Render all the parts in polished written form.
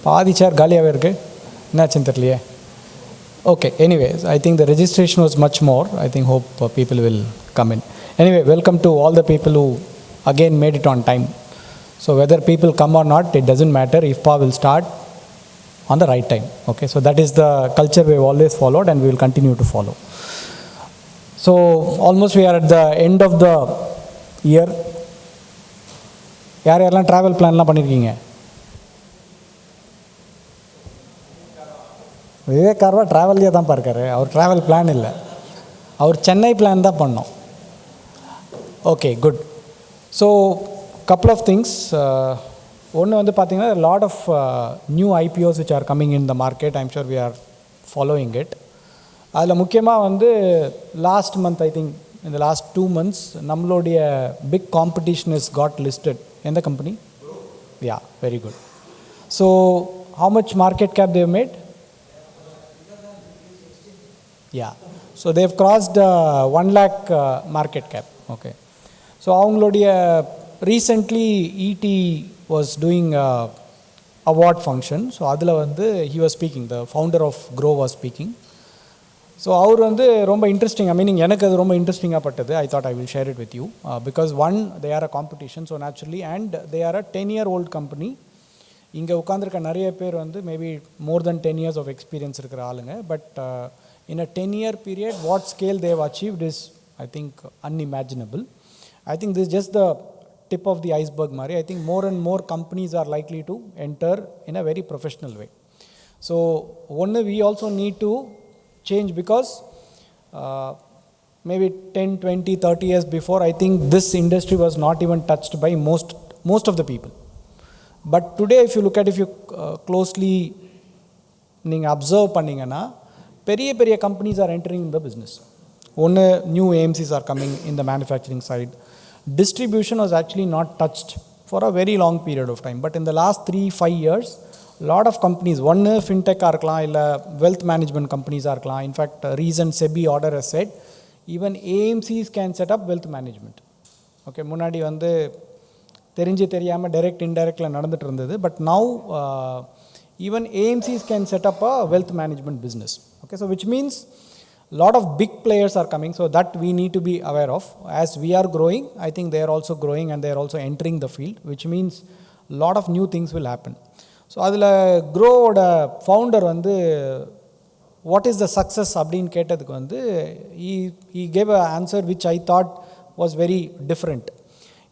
பாதி சேர் காலியாகவே இருக்குது, என்னாச்சுன்னு தெரியலையே. Okay, anyways, I think the registration was much more. I think hope people will come in. Anyway, welcome to all the people who again made it on time. So whether people come or not, it doesn't matter. IFPA will start on the right time. Okay, so that is the culture we've always followed and we will continue to follow. So almost we are at the end of the year. யாரெல்லாம் travel பிளான்லாம் பண்ணியிருக்கீங்க? விவேக் கார்வா ட்ராவல்லையே தான் பார்க்காரு, hour travel plan இல்லை, அவர் Chennai plan தான் பண்ணோம். Okay, good. So couple of things. ஒன்று வந்து பார்த்திங்கன்னா lot of new IPOs which are coming in the market. I'm sure we are following it. அதில் முக்கியமாக வந்து லாஸ்ட் மந்த், ஐ திங்க் இந்த லாஸ்ட் 2 months நம்மளுடைய big competition is got listed. எந்த கம்பெனி? Yeah, very good. So how much market cap they've made? Yeah, so they've crossed 1 lakh market cap. Okay, so அவங்களுடைய recently ET was doing award function. So அதில் வந்து he was speaking, the founder of Grow was speaking. So அவர் வந்து ரொம்ப interesting, meaning எனக்கு அது ரொம்ப இன்ட்ரெஸ்டிங்காக பட்டது. I thought I will share it with you because one, they are a competition, so naturally, and they are a 10-year-old company. இங்கே உட்காந்துருக்க நிறைய பேர் வந்து maybe more than 10 years of experience இருக்கிற ஆளுங்க. But in a 10-year period, what scale they have achieved is, I think, unimaginable. I think this is just the tip of the iceberg, Mari. I think more and more companies are likely to enter in a very professional way. So, one, we also need to change because maybe 10, 20, 30 years before, I think this industry was not even touched by most of the people. But today, if you look at, if you closely observe panningana, பெரிய companies are entering the business. One, new AMCs are coming in the manufacturing side. Distribution was actually not touched for a very long period of time. But in the last 3-5 years, lot of companies, one fintech இருக்கலாம், இல்லை wealth management companies இருக்கலாம். In fact, recent SEBI order has said, even AMCs can set up wealth management. Okay, முன்னாடி வந்து தெரியாமல் direct indirectல நடந்துட்டு இருந்தது. But now, even AMCs can set up a wealth management business. Okay, so which means a lot of big players are coming, so that we need to be aware of. As we are growing, I think they are also growing and they are also entering the field, which means a lot of new things will happen. So அதில் க்ரோவோட founder வந்து what is the success அப்படின்னு கேட்டதுக்கு வந்து he gave an answer which I thought was very different.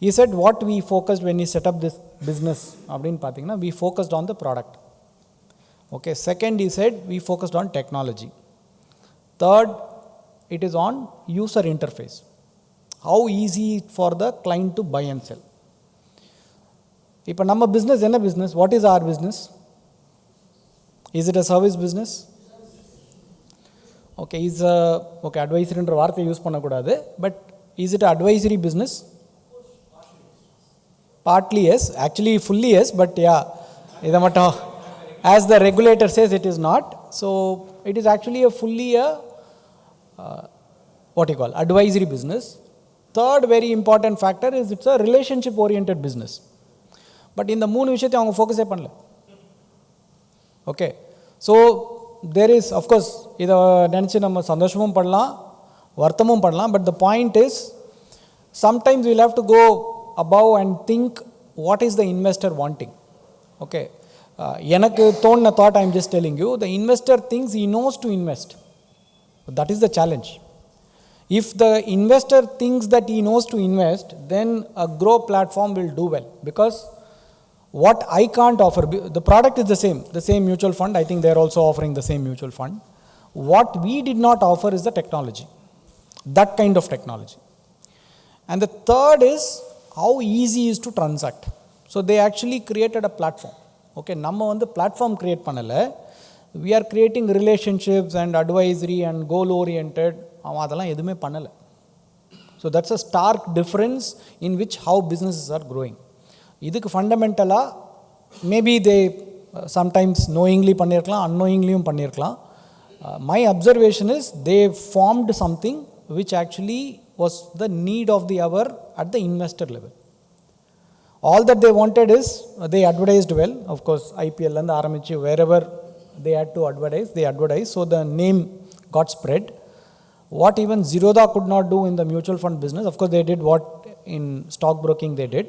He said what we focused when we set up this business அப்படின்னு பார்த்தீங்கன்னா, we focused on the product. Okay, second, he said we focused on technology. Third, it is on user interface. How easy for the client to buy and sell. இப்போ நம்ம business என்ன business? What is our business? Is it a service business? Okay, okay, advisoryன்ற வார்த்தை use பண்ணக்கூடாது. But is it an advisory business? Partly yes, actually fully yes, but yeah, இதை மட்டும் as the regulator says, it is not. So it is actually a fully advisory business. Third very important factor is it's a relationship oriented business. But in the மூணு விஷயத்தை அவங்க ஃபோக்கஸே பண்ணல. Okay, so there is, of course, இதை நினச்சி நம்ம சந்தோஷமும் பண்ணலாம், வருத்தமும் பண்ணலாம். But the point is, sometimes we'll have to go above and think what is the investor wanting. Okay, எனக்கு தோணுன thought, I am just telling you, the investor thinks he knows to invest. That is the challenge. If the investor thinks that he knows to invest, then a Grow platform will do well, because what I can't offer, the product is the same mutual fund. I think they are also offering the same mutual fund. What we did not offer is the technology, that kind of technology. And the third is how easy is to transact. So they actually created a platform. Okay, நம்ம வந்து platform create பண்ணலை, we are creating relationships and advisory and goal oriented. அவன் அதெல்லாம் எதுவுமே பண்ணலை. So that's a stark difference in which how businesses are growing. இதுக்கு ஃபண்டமெண்டலாக maybe they sometimes knowingly பண்ணியிருக்கலாம், unknowinglyயும் பண்ணியிருக்கலாம். My observation is they formed something which actually was the need of the hour at the investor level. All that they wanted is, they advertised well. Of course, IPL and Aramichi, wherever they had to advertise, they advertised. So the name got spread. What even Zerodha could not do in the mutual fund business, of course, they did what in stockbroking they did.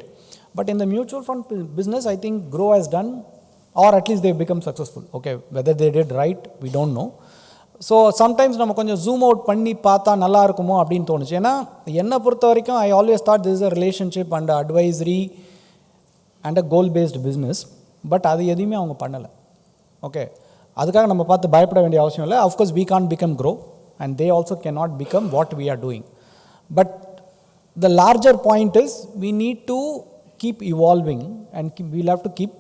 But in the mutual fund business, I think Grow has done, or at least they've become successful. Okay, whether they did right, we don't know. So sometimes நம்ம கொஞ்சம் zoom out பண்ணி பார்த்தா நல்லா இருக்குமோ அப்படின்னு தோணுச்சு. ஏன்னா என்னை பொறுத்த வரைக்கும் I always thought this is a relationship and advisory and a goal based business. But அது எதுவுமே அவங்க பண்ணலை. ஓகே, அதுக்காக நம்ம பார்த்து பயப்பட வேண்டிய அவசியம் இல்லை. Of course we can become grow and they also can not become what we are doing. But the larger point is we need to keep evolving and we'll have to keep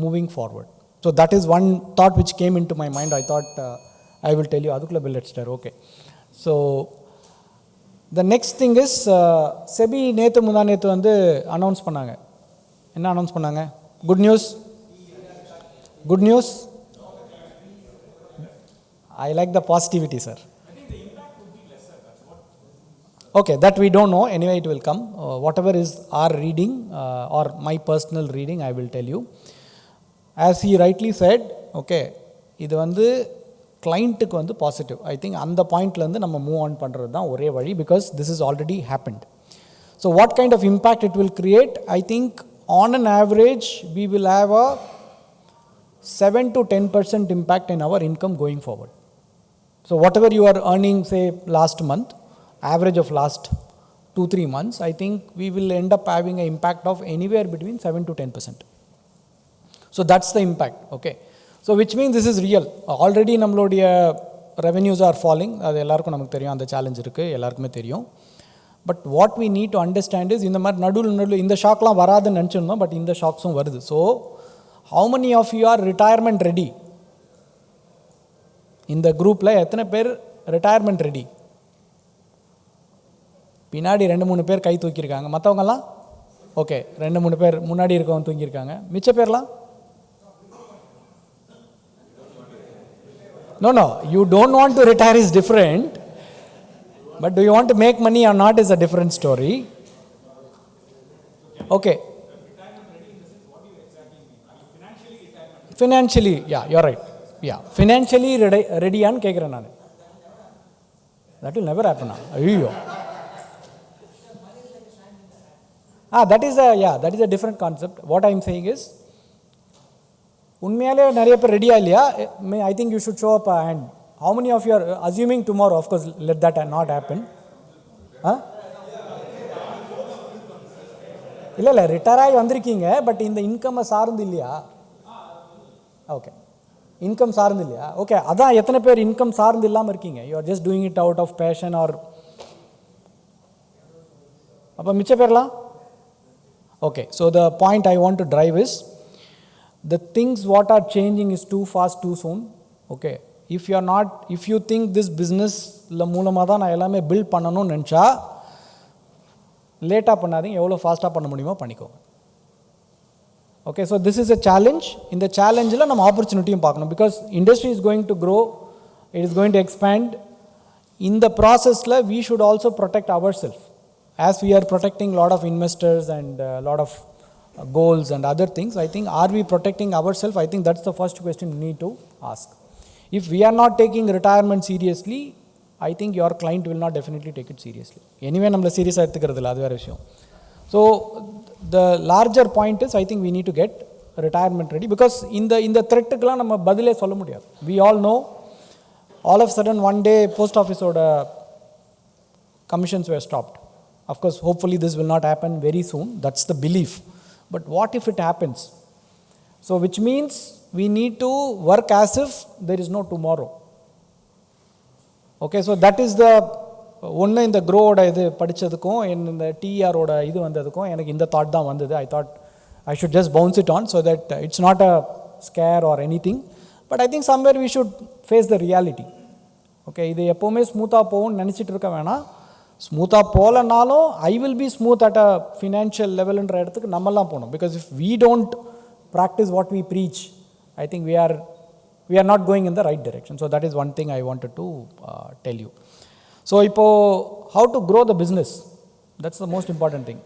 moving forward. So that is one thought which came in to my mind. I thought I will tell you. அதுக்குள்ள bell அடிச்சிட்டார். Okay, so the next thing is SEBI நேற்று வந்து announce பண்ணாங்க. என்ன announce பண்ணாங்க? Good news. Good news. I like the positivity sir. Okay, that we don't know. Anyway, it will come. Whatever is our reading or my personal reading, I will tell you. As he rightly said, okay, இது வந்து கிளைண்ட்டுக்கு வந்து positive. I think அந்த பாயிண்ட்லேருந்து நம்ம move on பண்ணுறது தான் ஒரே வழி. Because this is already happened. So what kind of impact it will create? I think on an average we will have a 7 to 10% impact in our income going forward. So whatever you are earning, say last month, average of last 2-3 months, I think we will end up having an impact of anywhere between 7 to 10%. So that's the impact. Okay. So which means this is real. Already நம்மளுடைய revenues are falling. அது எல்லாருக்கும் நமக்கு தெரியும், அந்த challenge இருக்குது, எல்லாருக்குமே தெரியும். But what we need to understand is, இந்த மாதிரி நடுவில் இந்த ஷாக்லாம் வராதுன்னு நினச்சிருந்தோம், பட் இந்த ஷாக்ஸும் வருது. So how many of you are retirement ready? இந்த குரூப்பில் எத்தனை பேர் ரிட்டையர்மெண்ட் ரெடி? பின்னாடி 2-3 பேர் கை தூக்கியிருக்காங்க. மற்றவங்கெல்லாம் ஓகே, 2-3 பேர் முன்னாடி இருக்கவங்க தூங்கியிருக்காங்க. மிச்ச பேர்லாம் no, you don't want to retire is different, but do you want to make money or not is a different story. Okay, financially, yeah, you're right. Yeah, financially ready and கேட்குறேன் நான். That will never happen. ஐயோ, that is a different concept. What I am saying is, உண்மையாலே நிறைய பேர் ரெடியா இல்லையா? I think you should show up and how many of you are assuming tomorrow? Of course let that not happen. இல்லை retire ஆகி வந்திருக்கீங்க, but இந்த இன்கம்மை சார்ந்து இல்லையா? ஓகே, இன்கம் சார்ந்து இல்லையா? ஓகே, அதான் எத்தனை பேர் இன்கம் சார்ந்து இல்லாமல் இருக்கீங்க? You are just doing it out of passion or? அப்போ மிச்ச பேர்லாம் okay. So the point I want to drive is, the things what are changing is too fast, too soon. Okay, if you think this business மூலமாக தான் நான் எல்லாமே build பண்ணணும்னு நினச்சா லேட்டாக பண்ணாதீங்க, எவ்வளோ ஃபாஸ்ட்டாக பண்ண முடியுமோ பண்ணிக்கோங்க. Okay, so this is a challenge. இந்த சேலஞ்சில் நம்ம ஆப்பர்ச்சுனிட்டியும் பார்க்கணும். Because industry is going to grow, it is going to expand. இந்த ப்ராசஸில் we should also protect ourselves as we are protecting lot of investors and lot of goals and other things. I think, are we protecting ourselves? I think that's the first question we need to ask. If we are not taking retirement seriously, I think your client will not definitely take it seriously. Anyway, நம்மள சீரியஸாக எடுத்துக்கிறது இல்லை, அது வேறு விஷயம். So the larger point is, I think we need to get retirement ready, because இந்த த்ரெட்டுக்கெலாம் நம்ம பதிலே சொல்ல முடியாது. We all know, all of a sudden one day post office ஓட commissions were stopped. Of course, hopefully this will not happen very soon. That's the belief. But what if it happens? So which means we need to work as if there is no tomorrow. Okay, so that is the ஒன்று. இந்த க்ரோவோட இது படித்ததுக்கும் இந்த டிஆரோட இது வந்ததுக்கும் எனக்கு இந்த thought தான் வந்தது. I thought I should just bounce it on, so that it's not a scare or anything. But I think somewhere we should face the reality. Okay, இது எப்போவுமே ஸ்மூத்தாக போகும்னு நினச்சிட்டு இருக்க வேணாம். ஸ்மூத்தாக போகலனாலும் I will be smooth at a financial லெவலுன்ற இடத்துக்கு நம்மலாம் போகணும். Because if we don't practice what we preach, I think we are not going in the right direction. So that is one thing I wanted to tell you. So இப்போது how to grow the business, that's the most important thing.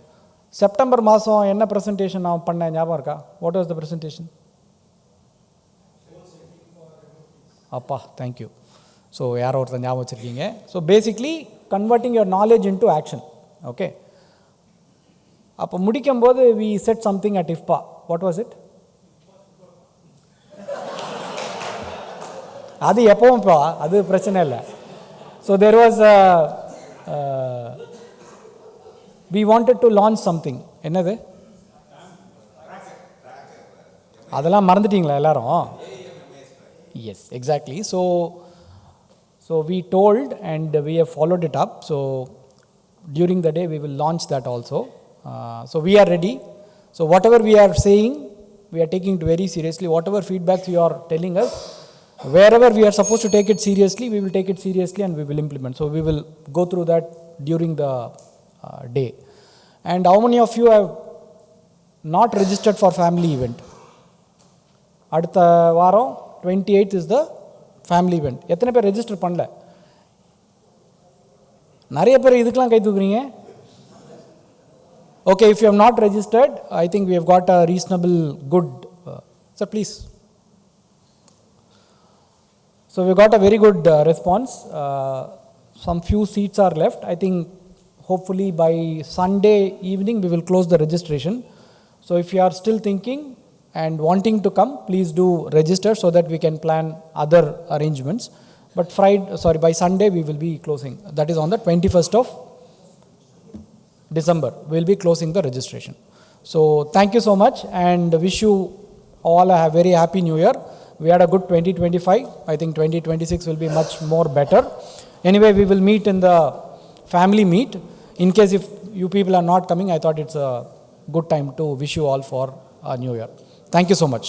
September மாதம் என்ன presentation நான் பண்ணேன் ஞாபகம் இருக்கா? What was the presentation? அப்பா thank you. So யாரோ ஒருத்தர் ஞாபகம் வச்சுருக்கீங்க. So basically converting your knowledge into action. Okay, அப்போ முடிக்கும்போது we set something at IFPA. What was it? அது எப்போவும்ப்பா, அது பிரச்சனை இல்லை. So there was we wanted to launch something. என்னது? அதெல்லாம் மறந்துட்டீங்களா எல்லாரும்? Yes, exactly. So we told and we have followed it up. So during the day we will launch that also. So we are ready. So whatever we are saying, we are taking it very seriously. Whatever feedbacks you are telling us, wherever we are supposed to take it seriously, we will take it seriously and we will implement. So we will go through that during the day. And how many of you have not registered for family event? அடுத்த வாரம் 28th is the family event. எத்தனை பேர் register பண்ணல? நிறைய பேர் இதுக்கெலாம் கை தூக்குறீங்க. Okay, if you have not registered, I think we have got a reasonable good. Sir, please. So we got a very good response. Some few seats are left. I think hopefully by Sunday evening we will close the registration. So if you are still thinking and wanting to come, please do register so that we can plan other arrangements. But by Sunday we will be closing. That is on the 21st of December. We will be closing the registration. So thank you so much and wish you all a very happy new year. We had a good 2025. I think 2026 will be much more better. Anyway, we will meet in the family meet. In case if you people are not coming, I thought it's a good time to wish you all for a new year. Thank you so much.